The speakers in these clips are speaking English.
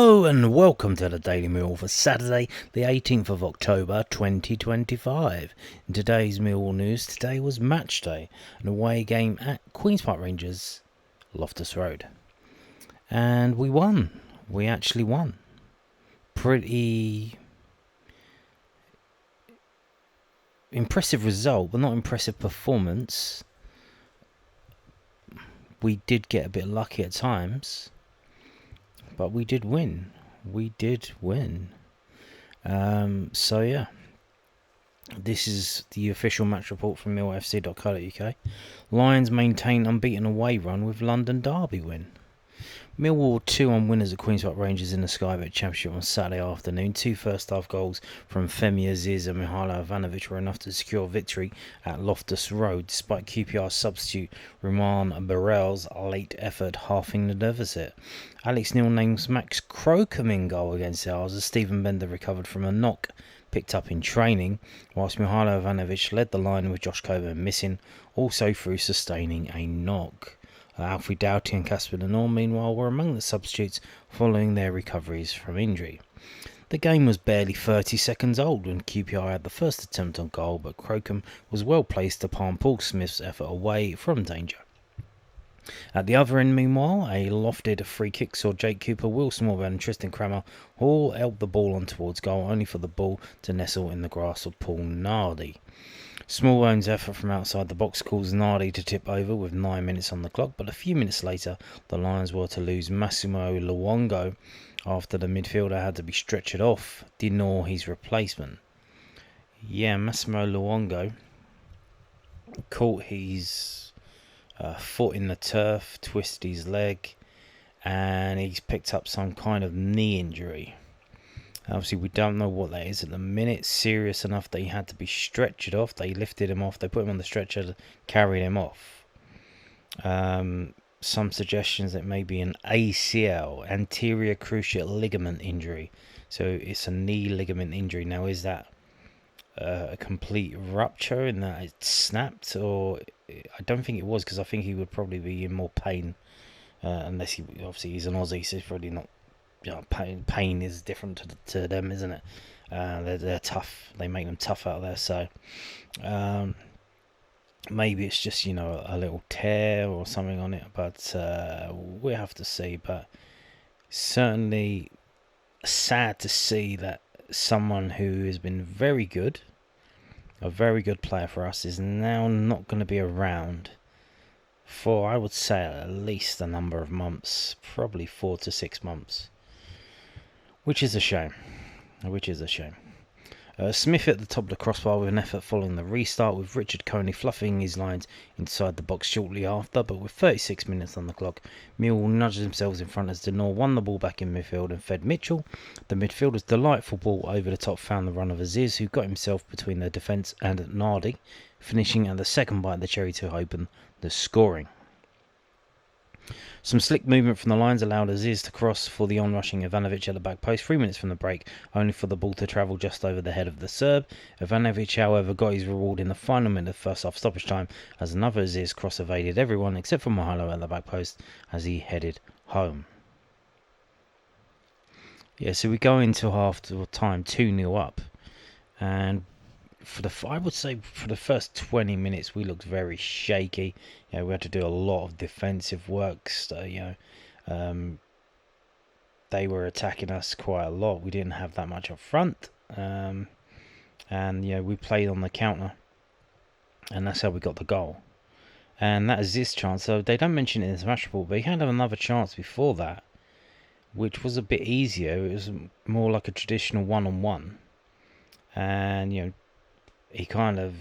Hello and welcome to the Daily Millwall for Saturday, the 18th of October 2025. In today's Millwall news, today was Matchday, an away game at Queen's Park Rangers, Loftus Road. And we won. We actually won. Pretty impressive result, but not impressive performance. We did get a bit lucky at times. But we did win. So yeah. This is the official match report from millfc.co.uk. Lions maintain unbeaten away run with London Derby win. Millwall 2-1 winners at Queen's Park Rangers in the Sky Bet Championship on Saturday afternoon. Two first-half goals from Femi Aziz and Mihailo Ivanovic were enough to secure victory at Loftus Road, despite QPR substitute Roman Burrell's late effort halving the deficit. Alex Neil names Max Crocombe in goal against ours as Stephen Bender recovered from a knock picked up in training, whilst Mihailo Ivanovic led the line with Josh Coburn missing, also through sustaining a knock. Alfie Doughty and Casper Denor, meanwhile, were among the substitutes following their recoveries from injury. The game was barely 30 seconds old when QPR had the first attempt on goal, but Crocombe was well placed to palm Paul Smith's effort away from danger. At the other end, meanwhile, a lofted free kick saw Jake Cooper, Will Smallburn and Tristan Kramer all help the ball on towards goal, only for the ball to nestle in the grasp of Paul Nardi. Smallbone's effort from outside the box caused Nardi to tip over with 9 minutes on the clock, but a few minutes later the Lions were to lose Massimo Luongo after the midfielder had to be stretchered off, Denor his replacement. Massimo Luongo caught his foot in the turf, twisted his leg, and he's picked up some kind of knee injury. Obviously, we don't know what that is at the minute. Serious enough that he had to be stretchered off. They lifted him off. They put him on the stretcher, carried him off. Some suggestions that it may be an ACL, anterior cruciate ligament injury. So it's a knee ligament injury. Now, is that a complete rupture in that it snapped? Or I don't think it was, because I think he would probably be in more pain. Unless he's an Aussie, so he's probably not. Pain is different to them, isn't it? They're tough. They make them tough out there. So maybe it's just a little tear or something on it. But we have to see. But certainly sad to see that someone who has been very good, a very good player for us, is now not going to be around for, I would say, at least a number of months, probably 4 to 6 months. Which is a shame. Smith at the top of the crossbar with an effort following the restart, with Richard Coney fluffing his lines inside the box shortly after, but with 36 minutes on the clock, Millwall nudged themselves in front as Denor won the ball back in midfield and fed Mitchell. The midfielder's delightful ball over the top found the run of Aziz, who got himself between their defence and Nardi, finishing at the second bite of the cherry to open the scoring. Some slick movement from the Lions allowed Aziz to cross for the on-rushing Ivanovic at the back post 3 minutes from the break, only for the ball to travel just over the head of the Serb. Ivanovic, however, got his reward in the final minute of first half stoppage time as another Aziz cross evaded everyone except for Mihailo at the back post as he headed home. So we go into half time 2-0 up, and I would say for the first 20 minutes we looked very shaky. We had to do a lot of defensive work. They were attacking us quite a lot. We didn't have that much up front, and we played on the counter, and that's how we got the goal. And that is this chance. So they don't mention it in this match report, but he had another chance before that, which was a bit easier. It was more like a traditional one-on-one, and he kind of,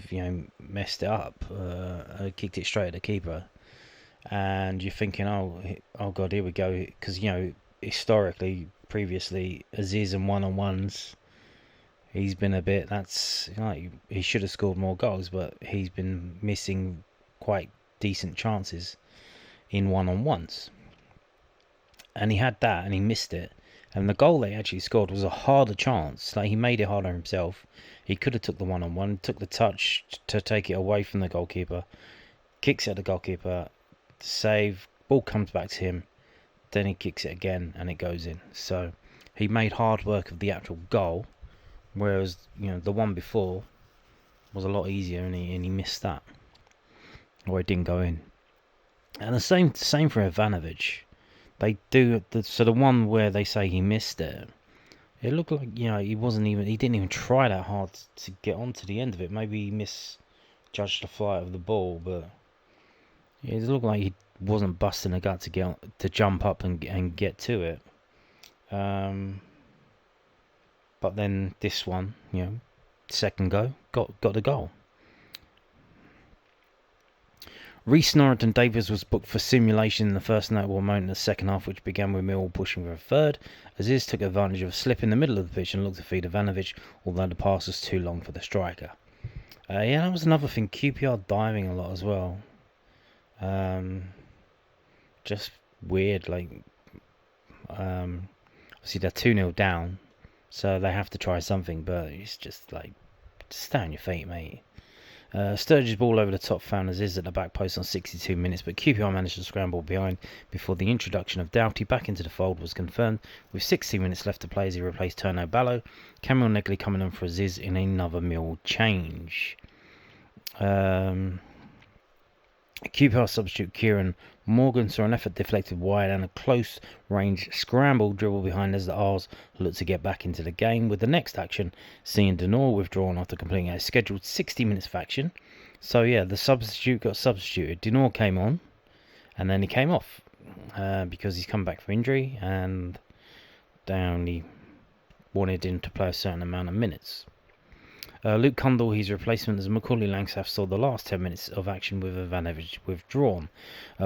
messed it up, kicked it straight at the keeper. And you're thinking, oh God, here we go. Because, historically, previously, Aziz in one-on-ones, he's been a bit, he should have scored more goals, but he's been missing quite decent chances in one-on-ones. And he had that, and he missed it. And the goal they actually scored was a harder chance. He made it harder himself. He could have took the one-on-one, took the touch to take it away from the goalkeeper, kicks it at the goalkeeper, save, ball comes back to him, then he kicks it again and it goes in. So he made hard work of the actual goal, whereas the one before was a lot easier, and he missed that, or it didn't go in. And the same for Ivanovic. They do so the one where they say he missed it. It looked like he didn't even try that hard to get onto the end of it. Maybe he misjudged the flight of the ball, but it looked like he wasn't busting a gut to jump up and get to it. But then this one, second go, got the goal. Reece Norrington Davies was booked for simulation in the first notable moment in the second half, which began with Millwall pushing for a third. Aziz took advantage of a slip in the middle of the pitch and looked to feed Ivanovic, although the pass was too long for the striker. That was another thing. QPR diving a lot as well. Just weird. Obviously they're 2-0 down, so they have to try something. But it's just stay on your feet, mate. Sturge's ball over the top found Aziz at the back post on 62 minutes, but QPR managed to scramble behind before the introduction of Doughty back into the fold was confirmed. With 16 minutes left to play as he replaced Turno Ballo, Cameron Negley coming on for Aziz in another Mill change. QPR substitute Kieran Morgan saw an effort deflected wide and a close-range scramble dribble behind as the R's looked to get back into the game, with the next action seeing Denor withdrawn after completing a scheduled 60 minutes of action. So the substitute got substituted. Denor came on, and then he came off because he's come back from injury, and they only wanted him to play a certain amount of minutes. Luke Cundall, his replacement as Macaulay Langstaff, saw the last 10 minutes of action with Ivanovic withdrawn.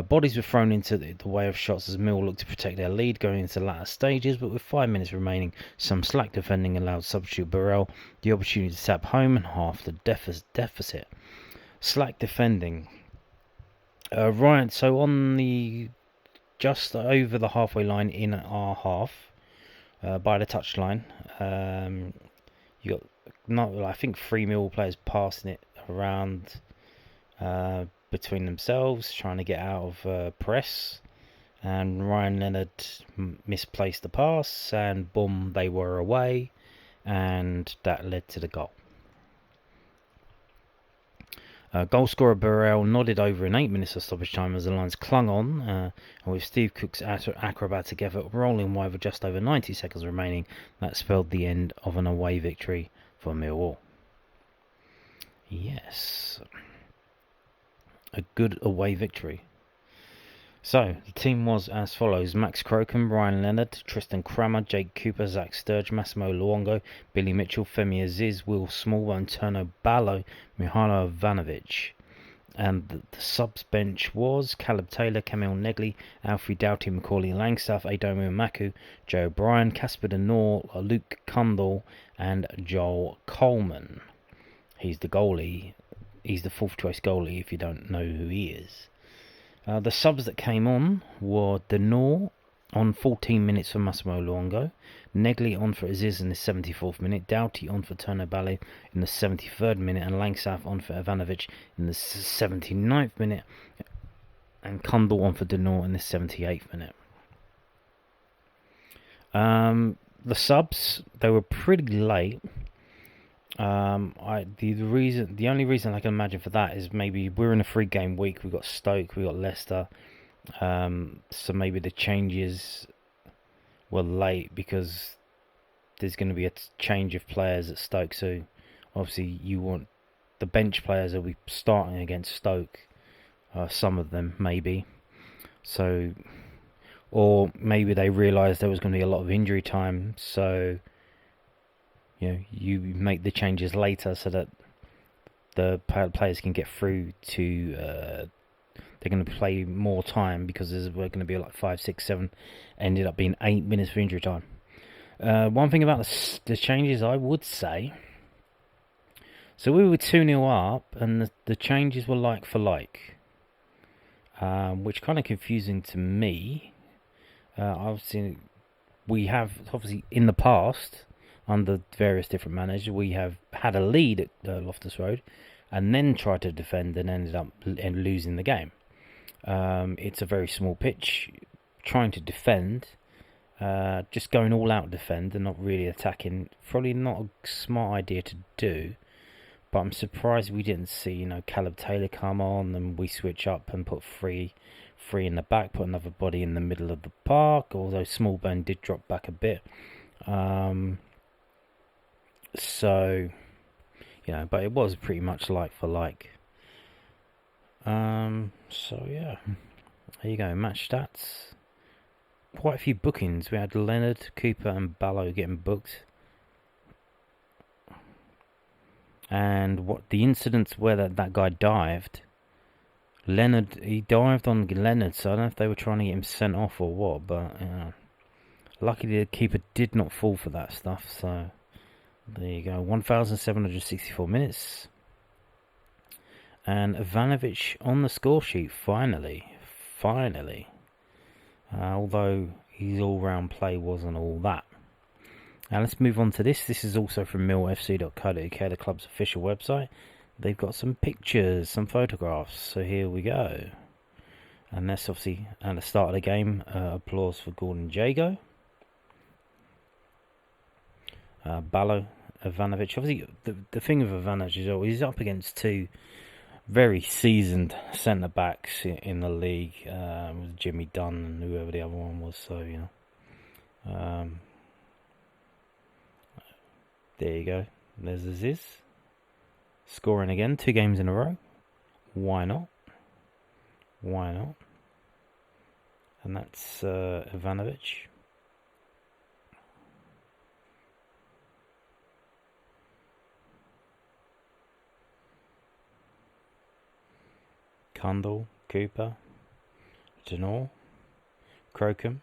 Bodies were thrown into the way of shots as Mill looked to protect their lead going into the latter stages, but with 5 minutes remaining, some slack defending allowed substitute Burrell the opportunity to tap home and half the deficit. Slack defending. Right, so on the just over the halfway line in our half, by the touchline, you got I think 3 Millwall players passing it around between themselves, trying to get out of press, and Ryan Leonard misplaced the pass, and boom, they were away, and that led to the goal. Goal scorer Burrell nodded over in 8 minutes of stoppage time as the Lions clung on, and with Steve Cook's acrobatic effort rolling wide with just over 90 seconds remaining, that spelled the end of an away victory for Millwall. Yes, a good away victory. So, the team was as follows: Max Crocombe, Ryan Leonard, Tristan Crammer, Jake Cooper, Zach Sturge, Massimo Luongo, Billy Mitchell, Femi Aziz, Will Smallbone, Turno Ballo, Mihailo Ivanovic. And the subs bench was Caleb Taylor, Camille Negley, Alfie Doughty, Macaulay Langstaff, Adomu Maku, Joe O'Brien, Casper De Noor, Luke Cundall, and Joel Coleman. He's the goalie. He's the fourth choice goalie if you don't know who he is. The subs that came on were De Noor on 14 minutes for Massimo Luongo, Negley on for Aziz in the 74th minute, Doughty on for Turno Ballet in the 73rd minute, and Langstaff on for Ivanovic in the 79th minute, and Cundall on for De Noor in the 78th minute. The subs, they were pretty late. The only reason I can imagine for that is maybe we're in a 3-game week. We've got Stoke, we've got Leicester. So maybe the changes were late because there's going to be a change of players at Stoke. So obviously you want the bench players will be starting against Stoke. Some of them maybe. So, or maybe they realised there was going to be a lot of injury time. So you make the changes later so that the players can get through to. They're going to play more time because there's going to be 5, 6, 7. Ended up being 8 minutes for injury time. One thing about the changes, I would say. So we were 2-0 up, and the changes were like for like, which kind of confusing to me. Obviously, we have in the past, under various different managers, we have had a lead at Loftus Road, and then tried to defend and ended up losing the game. It's a very small pitch. Trying to defend just going all out defend and not really attacking. Probably not a smart idea to do. But I'm surprised we didn't see, Caleb Taylor come on and we switch up and put three in the back, put another body in the middle of the park. Although Smallburn did drop back a bit. So, but it was pretty much like for like. So yeah, there you go. Match stats. Quite a few bookings. We had Leonard, Cooper, and Ballo getting booked. And what the incidents where that guy dived, he dived on Leonard, so I don't know if they were trying to get him sent off or what, but luckily the keeper did not fall for that stuff, so there you go. 1,764 minutes. And Ivanovic on the score sheet, finally. Although his all-round play wasn't all that. Now let's move on to this. This is also from millfc.co.uk, the club's official website. They've got some pictures, some photographs. So here we go. And that's obviously at the start of the game. Applause for Gordon Jago. Ballo, Ivanovic. Obviously, the thing with Ivanovic is he's up against two very seasoned centre backs in the league. With Jimmy Dunn and whoever the other one was. So there you go. There's Aziz. Scoring again. 2 games in a row. Why not? And that's Ivanovic. Kundal, Cooper, Janor, Crocombe.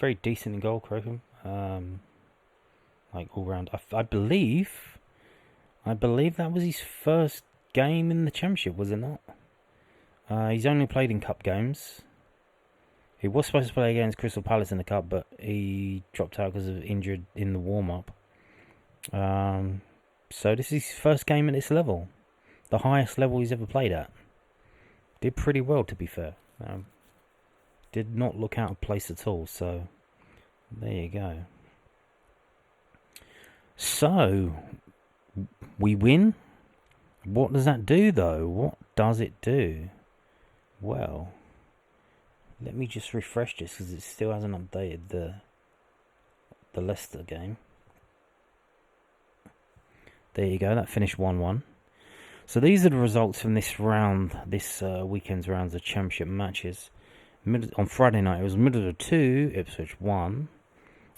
Very decent in goal, Crocombe. Like all round. I believe that was his first game in the Championship, was it not? He's only played in cup games. He was supposed to play against Crystal Palace in the cup, but he dropped out because of injured in the warm-up. So this is his first game at this level. The highest level he's ever played at. Did pretty well, to be fair. Did not look out of place at all, so there you go. So, we win. What does that do, though? What does it do? Well, let me just refresh this because it still hasn't updated the Leicester game. There you go. That finished 1-1. So these are the results from this round, this weekend's rounds of Championship matches. On Friday night, it was Middlesbrough 2, Ipswich 1.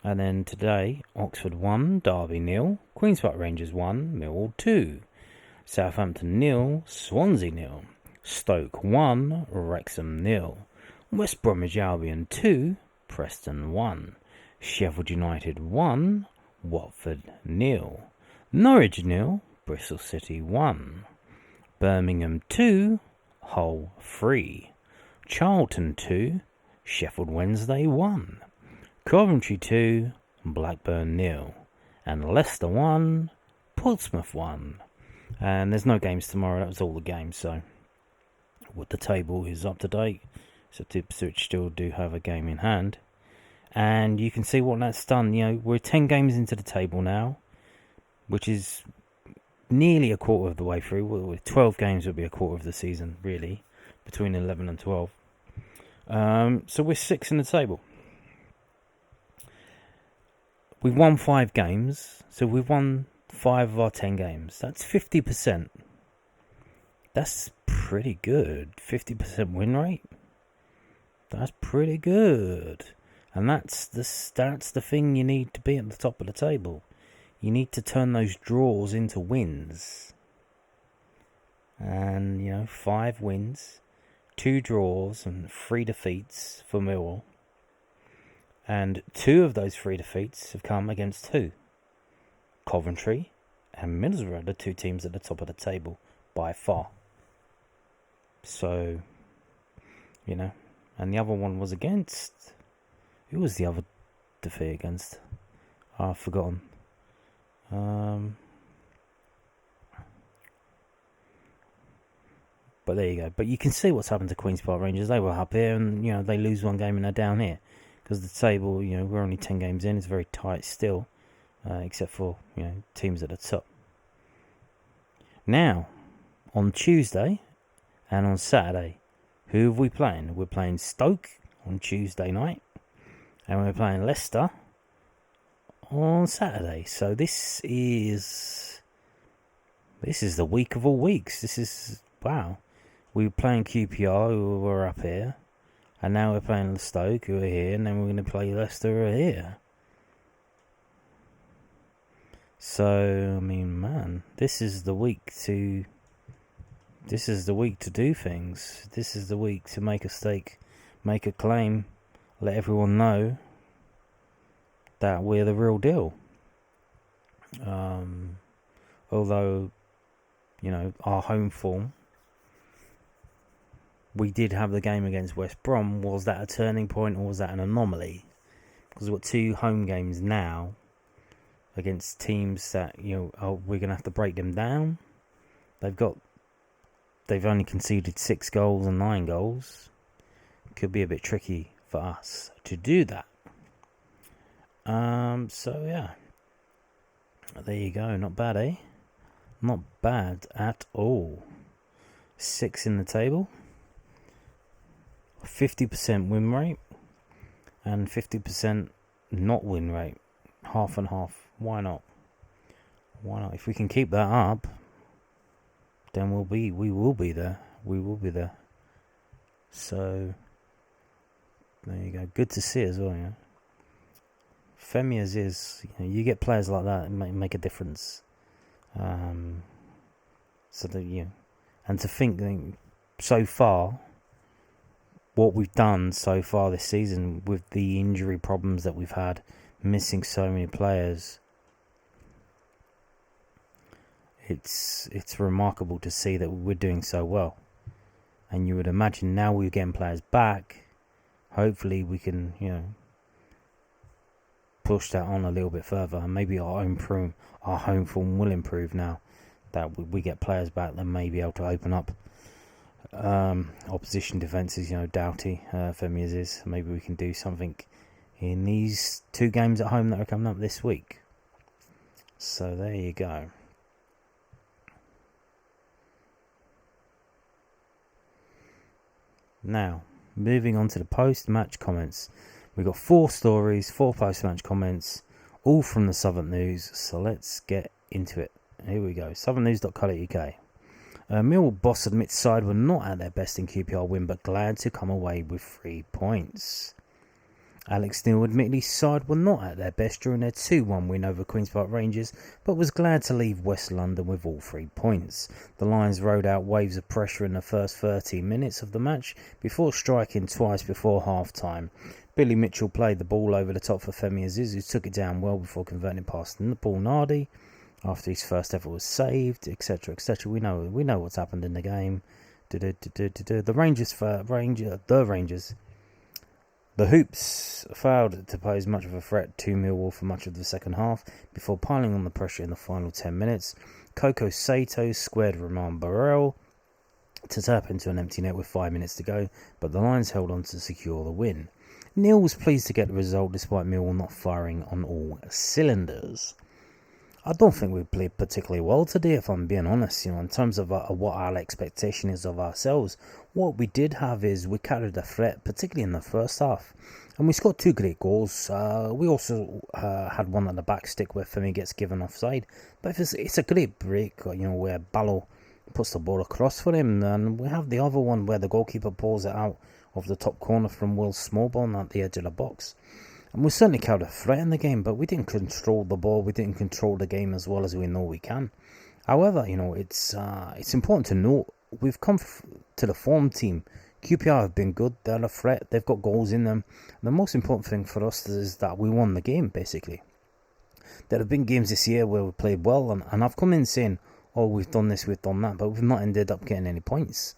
And then today, Oxford 1, Derby 0, Queen's Park Rangers 1, Millwall 2, Southampton 0, Swansea 0, Stoke 1, Wrexham 0, West Bromwich Albion 2, Preston 1, Sheffield United 1, Watford 0, Norwich 0, Bristol City 1, Birmingham 2, Hull 3, Charlton 2, Sheffield Wednesday 1, Coventry 2, Blackburn 0, and Leicester 1, Portsmouth 1. And there's no games tomorrow, that was all the games, so what the table is up to date. So Ipswich still do have a game in hand. And you can see what that's done. We're 10 games into the table now, which is nearly a quarter of the way through. With 12 games would be a quarter of the season, really, between 11 and 12. So we're 6 in the table. We've won 5 games, so we've won 5 of our 10 games. That's 50%. That's pretty good. 50% win rate. That's pretty good. And that's the thing you need to be at the top of the table. You need to turn those draws into wins. And, 5 wins, 2 draws, and 3 defeats for Millwall. And 2 of those 3 defeats have come against who? Coventry and Middlesbrough, the 2 teams at the top of the table by far. So, and the other one was against... Who was the other defeat against? I've forgotten. But there you go. But you can see what's happened to Queen's Park Rangers. They were up here and, they lose one game and they're down here. because the table, we're only 10 games in. It's very tight still, except for teams at the top. Now, on Tuesday and on Saturday, who have we playing? We're playing Stoke on Tuesday night, and we're playing Leicester on Saturday. So this is the week of all weeks. This is wow. We were playing QPR, who were up here, and now we're playing Stoke, who are here, and then we're going to play Leicester, who are here. So I mean, man, this is the week to do things. This is the week to make a stake, make a claim, let everyone know that we're the real deal. Although, our home form, we did have the game against West Brom. Was that a turning point or was that an anomaly? Because we've got 2 home games now against teams that, we're going to have to break them down. They've only conceded 6 goals and 9 goals. Could be a bit tricky for us to do that. So yeah, there you go. Not bad, eh? Not bad at all. 6 in the table, 50% win rate, and 50% not win rate. Half and half. Why not? If we can keep that up, then we will be there. So there you go. Good to see as well. Femias is, you get players like that, it make a difference. So that and to think so far, what we've done so far this season with the injury problems that we've had, missing so many players, it's remarkable to see that we're doing so well. And you would imagine now we're getting players back, hopefully we can push that on a little bit further, and maybe our home form will improve now that we get players back that may be able to open up opposition defences. Doughty, Femias is. Maybe we can do something in these 2 games at home that are coming up this week. So there you go. Now, moving on to the post-match comments. We've got 4 stories, 4 post-match comments, all from the Southern News. So let's get into it. Here we go. southernnews.co.uk. Millwall boss admits side were not at their best in QPR win, but glad to come away with 3 points. Alex Neil admitted side were not at their best during their 2-1 win over Queen's Park Rangers, but was glad to leave West London with all 3 points. The Lions rode out waves of pressure in the first 30 minutes of the match before striking twice before half-time. Billy Mitchell played the ball over the top for Femi Aziz, who took it down well before converting past Paul Nardi after his first effort was saved, etc., etc. We know what's happened in the game. The Hoops failed to pose much of a threat to Millwall for much of the second half before piling on the pressure in the final 10 minutes. Coco Sato squared Roman Burrell to tap into an empty net with 5 minutes to go, but the Lions held on to secure the win. Neil was pleased to get the result despite Millwall not firing on all cylinders. I don't think we played particularly well today, if I'm being honest, in terms of what our expectation is of ourselves. What we did have is we carried a threat, particularly in the first half, and we scored 2 great goals. We also had one at the back stick where Femi gets given offside, but it's a great break, where Ballo puts the ball across for him, and we have the other one where the goalkeeper pulls it out of the top corner from Will Smallbone at the edge of the box. And we certainly carried a threat in the game, but we didn't control the ball. We didn't control the game as well as we know we can. However, it's important to note we've come to the form team. QPR have been good. They're a threat. They've got goals in them. The most important thing for us is that we won the game, basically. There have been games this year where we played well, and I've come in saying, oh, we've done this, we've done that, but we've not ended up getting any points.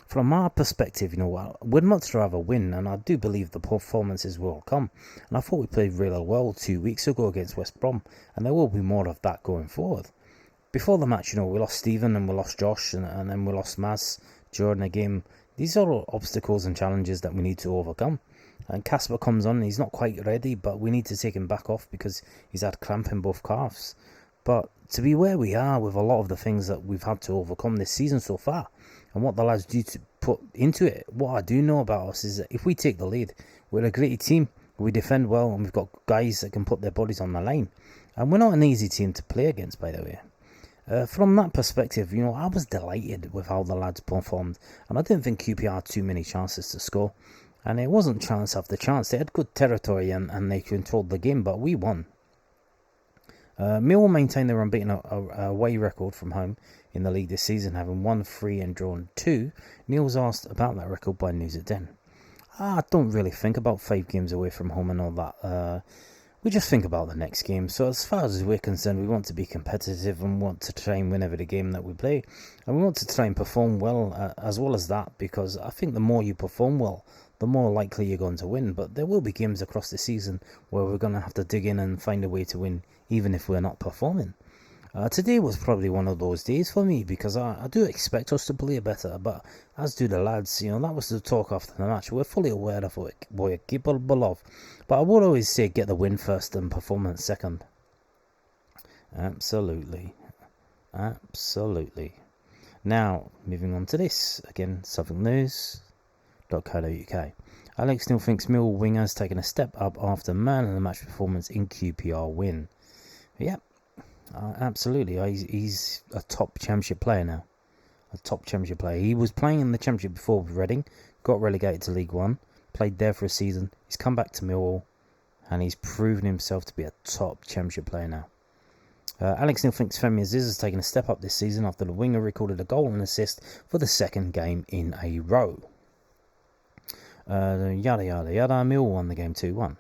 From our perspective, we'd much rather win, and I do believe the performances will come. And I thought we played really well 2 weeks ago against West Brom, and there will be more of that going forward. Before the match, we lost Stephen and we lost Josh, and then we lost Maz during the game. These are all obstacles and challenges that we need to overcome. And Casper comes on, he's not quite ready, but we need to take him back off because he's had cramp in both calves. But to be where we are with a lot of the things that we've had to overcome this season so far, and what the lads do to put into it, what I do know about us is that if we take the lead, we're a great team. We defend well, and we've got guys that can put their bodies on the line. And we're not an easy team to play against, by the way. From that perspective, I was delighted with how the lads performed, and I didn't think QPR had too many chances to score. And it wasn't chance after chance. They had good territory and they controlled the game, but we won. Millwall maintained their unbeaten away record from home in the league this season, having won 3 and drawn 2. Neil was asked about that record by News at Den. I don't really think about 5 games away from home and all that. We just think about the next game. So as far as we're concerned, we want to be competitive and want to try and win every game that we play. And we want to try and perform well as well as that, because I think the more you perform well, the more likely you're going to win. But there will be games across the season where we're going to have to dig in and find a way to win, even if we're not performing. Today was probably one of those days for me, because I do expect us to play better, but as do the lads. That was the talk after the match. We're fully aware of what we're capable of, but I would always say get the win first and performance second. Absolutely. Now, moving on to this. Again, southernnews.co.uk. Alex Neil thinks Millwall wingers taking a step up after man of the match performance in QPR win. Yep. Absolutely. He's a top championship player now. He was playing in the championship before with Reading, got relegated to League One, played there for a season. He's come back to Millwall, and he's proven himself to be a top championship player now. Alex Neil thinks Femi Aziz has taken a step up this season after the winger recorded a goal and assist for the second game in a row. Millwall won the game 2-1.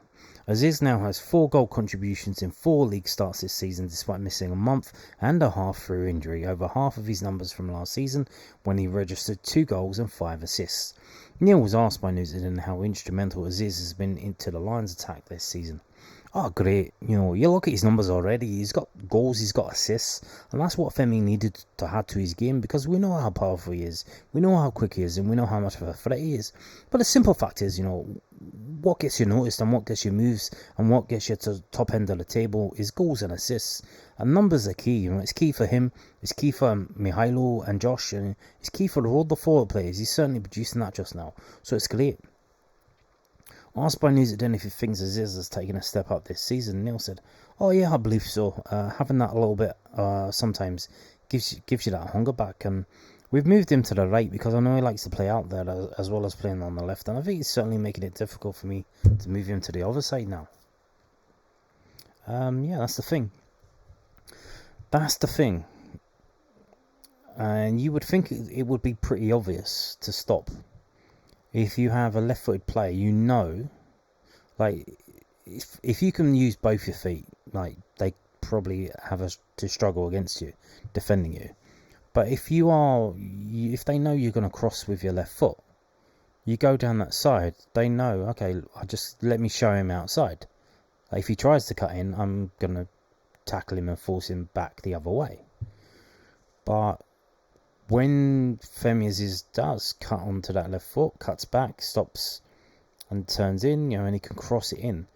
Aziz now has 4 goal contributions in 4 league starts this season, despite missing a month and a half through injury, over half of his numbers from last season when he registered 2 goals and 5 assists. Neil was asked by Newsenden how instrumental Aziz has been into the Lions' attack this season. Oh, great. You look at his numbers already. He's got goals, he's got assists, and that's what Femi needed to add to his game, because we know how powerful he is, we know how quick he is, and we know how much of a threat he is. But the simple fact is, what gets you noticed and what gets you moves and what gets you to the top end of the table is goals and assists. And numbers are key. It's key for him, it's key for Mihailo and Josh, and it's key for all the forward players. He's certainly producing that just now, so it's great. Asked by News at Den if he thinks Aziz has taken a step up this season, Neil said, "Oh yeah, I believe so. Having that a little bit sometimes gives you that hunger back, and we've moved him to the right because I know he likes to play out there as well as playing on the left, and I think he's certainly making it difficult for me to move him to the other side now." Yeah, that's the thing. And you would think it would be pretty obvious to stop. If you have a left-footed player, if you can use both your feet, they probably have to struggle against you, defending you. But if they know you're going to cross with your left foot, you go down that side, they know, okay, just let me show him outside. If he tries to cut in, I'm going to tackle him and force him back the other way. But when Femi Aziz does cut onto that left foot, cuts back, stops and turns in, and he can cross it in.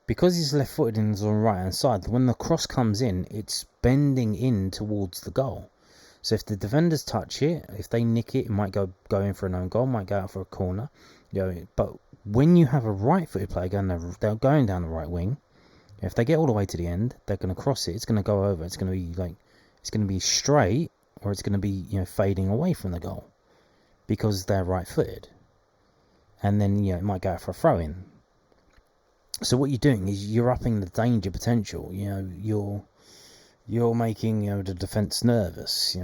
Because he's left-footed and is on the right-hand side, when the cross comes in, it's bending in towards the goal. So if the defenders touch it, if they nick it, it might go in for an own goal, might go out for a corner. But when you have a right-footed player they're going down the right wing, if they get all the way to the end, they're going to cross it. It's going to go over. It's going to be straight, or it's going to be fading away from the goal because they're right-footed, and then it might go out for a throw-in. So what you're doing is you're upping the danger potential. You're making the defence nervous.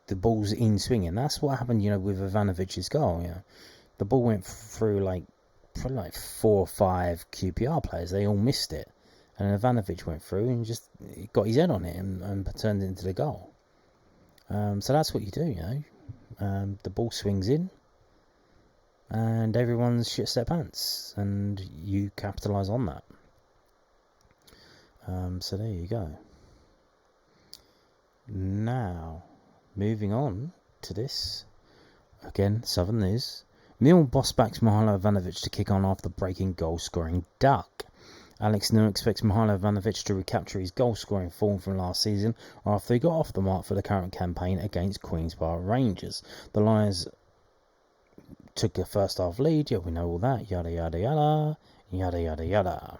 The ball's in swinging. That's what happened. With Ivanovic's goal. The ball went through probably 4 or 5 QPR players. They all missed it, and Ivanovic went through and just got his head on it and turned it into the goal. So that's what you do, the ball swings in and everyone's shits their pants and you capitalise on that. So there you go. Now, moving on to this, again, Southern News. Mill boss backs Mihajlo Ivanovic to kick on after breaking goal-scoring duck. Alex Neil expects Mihajlo Ivanovic to recapture his goal-scoring form from last season after he got off the mark for the current campaign against Queen's Park Rangers. The Lions took a first-half lead. Yeah, we know all that. Yada, yada, yada. Yada, yada, yada.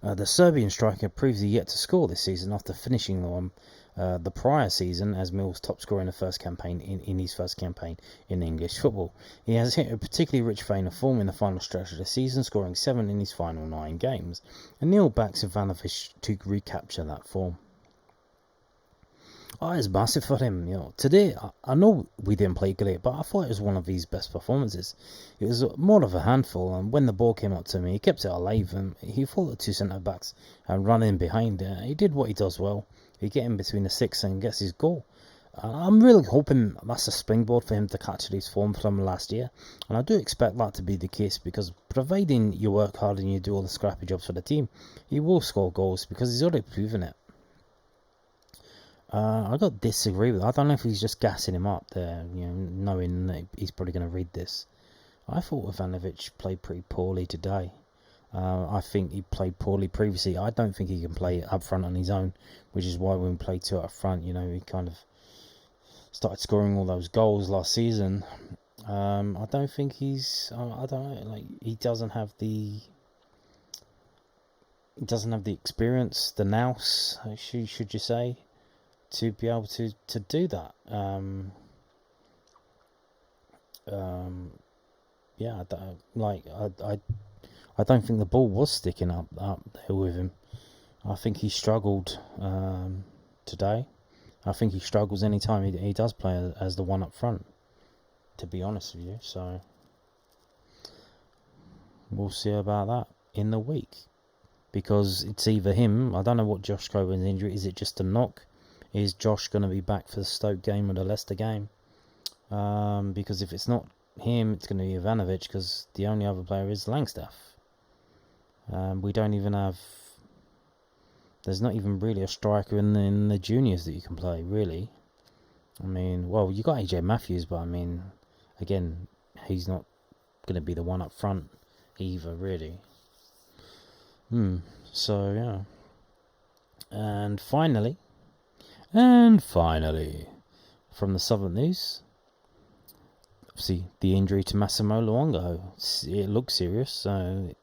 The Serbian striker proves he yet to score this season after finishing the prior season as Mill's top scorer in the first campaign in his first campaign in English football. He has hit a particularly rich vein of form in the final stretch of the season, scoring 7 in his final 9 games. And Neil backs Ivanovic to recapture that form. It's massive for him. Today, I know we didn't play great, but I thought it was one of his best performances. It was more of a handful, and when the ball came up to me, he kept it alive, and he fought the 2 centre-backs and ran in behind. He did what he does well. He gets in between the 6 and gets his goal. I'm really hoping that's a springboard for him to catch his form from last year, and I do expect that to be the case, because providing you work hard and you do all the scrappy jobs for the team, he will score goals, because he's already proven it. I got to disagree with it. I don't know if he's just gassing him up there, knowing that he's probably going to read this. I thought Ivanovic played pretty poorly today. I think he played poorly previously. I don't think he can play up front on his own, which is why when we played 2 up front, he kind of started scoring all those goals last season. I don't think he's. I don't know. He doesn't have the. He doesn't have the experience, the nous, should you say, to be able to do that. Yeah, I don't think the ball was sticking up there with him. I think he struggled today. I think he struggles anytime he does play as the one up front, to be honest with you. So we'll see about that in the week, because it's either him. I don't know what Josh Coburn's injury is. It just a knock? Is Josh going to be back for the Stoke game or the Leicester game? Because if it's not him, it's going to be Ivanovic, because the only other player is Langstaff. We don't even have. There's not even really a striker in the juniors that you can play, really. I mean, well, you got AJ Matthews, but I mean, again, he's not going to be the one up front either, really. So yeah. And finally, from the Southern News, obviously the injury to Massimo Luongo. It looks serious, so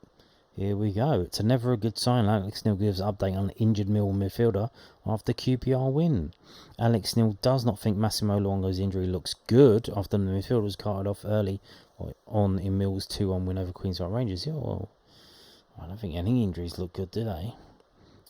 here we go. It's never a good sign. Alex Neil gives an update on the injured Millwall midfielder after QPR win. Alex Neil does not think Massimo Luongo's injury looks good after the midfielder was carted off early on in Mill's 2-1 win over Queen's Park Rangers. Yeah, well, I don't think any injuries look good, do they?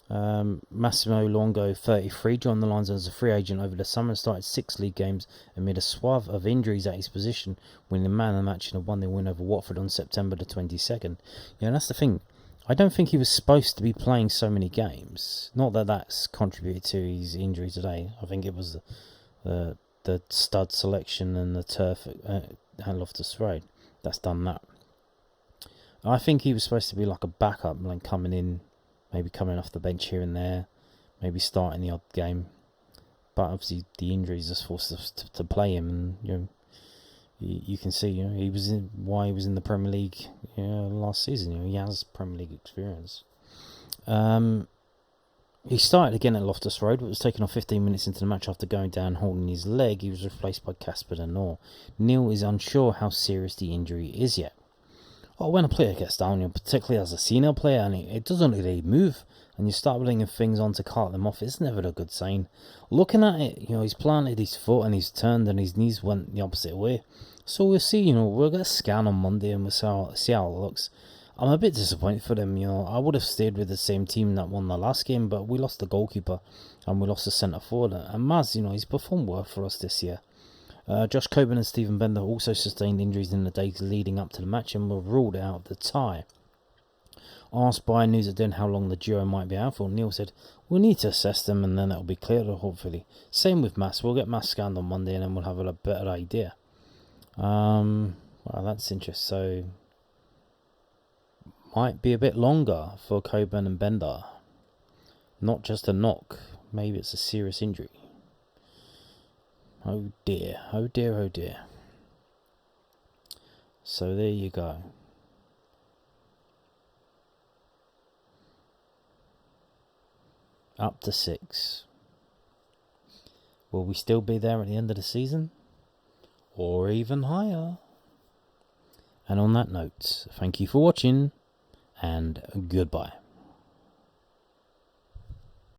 Massimo Luongo, 33, joined the Lions as a free agent over the summer and started 6 league games amid a swathe of injuries at his position, winning man of the match in a 1-0 win over Watford on September the 22nd. Yeah, that's the thing. I don't think he was supposed to be playing so many games. Not that that's contributed to his injury today. I think it was the stud selection and the turf at Loftus Road that's done that. I think he was supposed to be like a backup, like coming in, maybe coming off the bench here and there, maybe starting the odd game. But obviously the injuries just forced us to play him, and you can see he was why he was in the Premier League last season. He has Premier League experience. He started again at Loftus Road, but was taken off 15 minutes into the match after going down holding his leg. He was replaced by Casper De Noor. Neil is unsure how serious the injury is yet. When a player gets down, particularly as a senior player, and it doesn't really move, and you start bringing things on to cart them off, it's never a good sign. Looking at it, he's planted his foot and he's turned and his knees went the opposite way. So we'll see, we'll get a scan on Monday and we'll see how it looks. I'm a bit disappointed for them, I would have stayed with the same team that won the last game, but we lost the goalkeeper and we lost the centre forward. And Maz, he's performed well for us this year. Josh Coburn and Stephen Bender also sustained injuries in the days leading up to the match and were ruled out of the tie. Asked by News at Den how long the duo might be out for, Neil said, "We'll need to assess them and then it'll be clear, hopefully. Same with Mass. We'll get Mass scanned on Monday and then we'll have a better idea." Well, that's interesting. So, might be a bit longer for Coburn and Bender. Not just a knock. Maybe it's a serious injury. Oh dear, oh dear, oh dear. So there you go. Up to 6. Will we still be there at the end of the season? Or even higher? And on that note, thank you for watching, and goodbye.